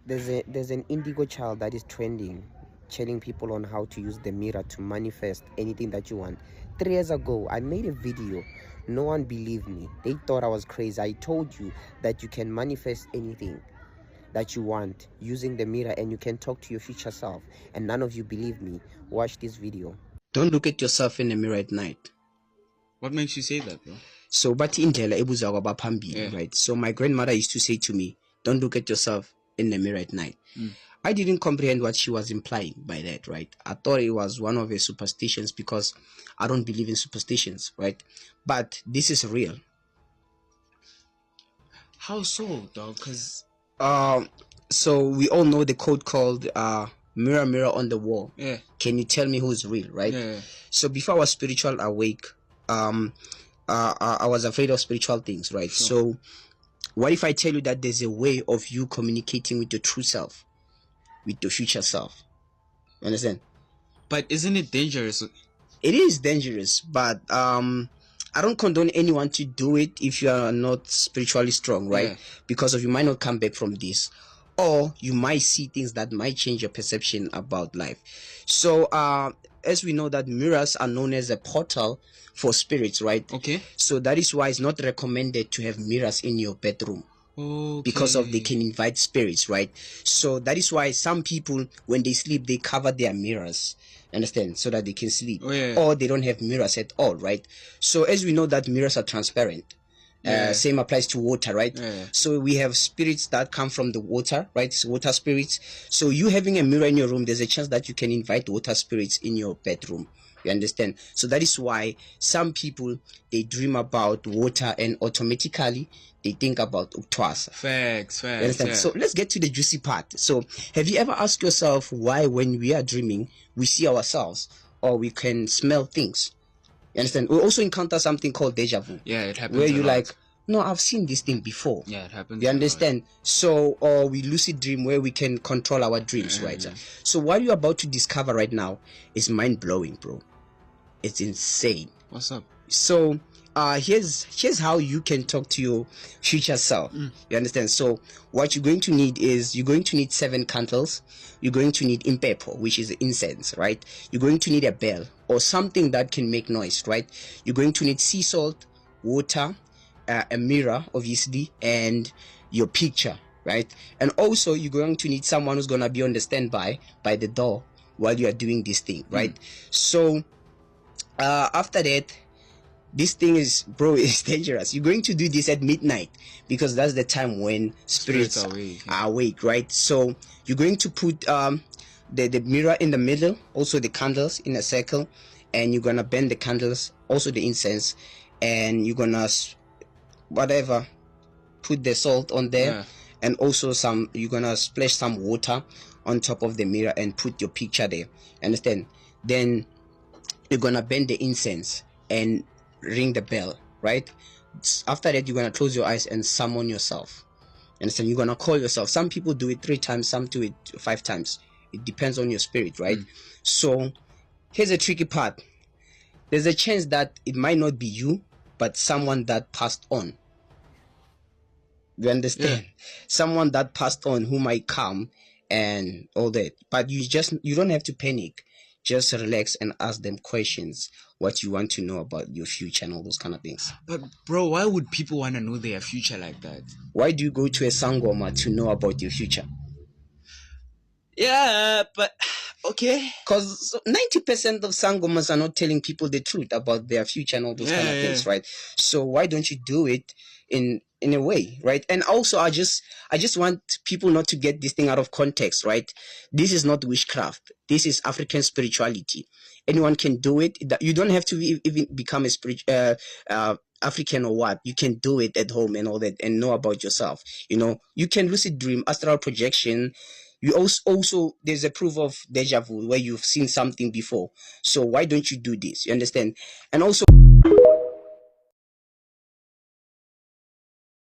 There's an indigo child that is trending, telling people on how to use the mirror to manifest anything that you want. 3 years ago, I made a video. No one believed me. They thought I was crazy. I told you that you can manifest anything that you want using the mirror, and you can talk to your future self, and none of you believe me. Watch this video. Don't look at yourself in the mirror at night. What makes you say that, bro? So but indlela ebuza kwabaphambili, right? So my grandmother used to say to me, don't look at yourself in the mirror at night. I didn't comprehend what she was implying by that, right? I thought it was one of her superstitions because I don't believe in superstitions, right? But this is real. How so, dog? Because so we all know the quote called mirror, mirror on the wall. Yeah. Can you tell me who's real, right? Yeah. So before I was spiritual awake, I was afraid of spiritual things, right? Sure. So what if I tell you that there's a way of you communicating with your true self, with your future self? You understand? But isn't it dangerous? It is dangerous, but I don't condone anyone to do it if you are not spiritually strong, right? Yeah. Because you might not come back from this, or you might see things that might change your perception about life. So as we know that mirrors are known as a portal for spirits, right? Okay. So that is why it's not recommended to have mirrors in your bedroom. Okay. Because of they can invite spirits, right? So that is why some people, when they sleep, they cover their mirrors, understand, so that they can sleep. Oh, yeah. Or they don't have mirrors at all, right? So as we know that mirrors are transparent. Same applies to water, right? Yeah. So we have spirits that come from the water, right? So water spirits. So you having a mirror in your room, there's a chance that you can invite water spirits in your bedroom. You understand? So that is why some people, they dream about water and automatically they think about Uktwasa. Facts. You understand? Yeah. So let's get to the juicy part. So have you ever asked yourself why when we are dreaming, we see ourselves or we can smell things? You understand? We also encounter something called deja vu. Yeah, it happens. Where you like, no, I've seen this thing before. Yeah, it happens. You understand? So, or we lucid dream where we can control our dreams, right? So what you're about to discover right now is mind-blowing, bro. It's insane. What's up? So here's how you can talk to your future self. You understand? So what you're going to need is you're going to need 7 candles. You're going to need impepo, which is incense, right? You're going to need a bell or something that can make noise, right? You're going to need sea salt, water, a mirror, obviously, and your picture, right? And also you're going to need someone who's gonna be on the standby by the door while you are doing this thing, right? So after that, this thing is, bro, it's dangerous. You're going to do this at midnight because that's the time when spirits are awake, right? So you're going to put the mirror in the middle, also the candles in a circle, and you're gonna bend the candles, also the incense, and you're gonna put the salt on there, and also you're gonna splash some water on top of the mirror and put your picture there. Understand? Then you're gonna bend the incense and ring the bell, right? After that, you're gonna close your eyes and summon yourself. Understand? You're gonna call yourself. Some people do it 3 times, some do it 5 times. It depends on your spirit, right? So here's a tricky part. There's a chance that it might not be you, but someone that passed on. You understand? Someone that passed on who might come and all that. But you don't have to panic. Just relax and ask them questions, what you want to know about your future and all those kind of things. But bro, why would people want to know their future like that? Why do you go to a sangoma to know about your future? Yeah, but okay. Because 90% of sangomas are not telling people the truth about their future and all those kind of things, right? So why don't you do it in a way, right? And also I just want people not to get this thing out of context, right? This is not witchcraft. This is African spirituality. Anyone can do it. You don't have to even become a African or what. You can do it at home and all that and know about yourself. You know, you can lucid dream, astral projection. You also there's a proof of deja vu where you've seen something before. So why don't you do this? You understand? And also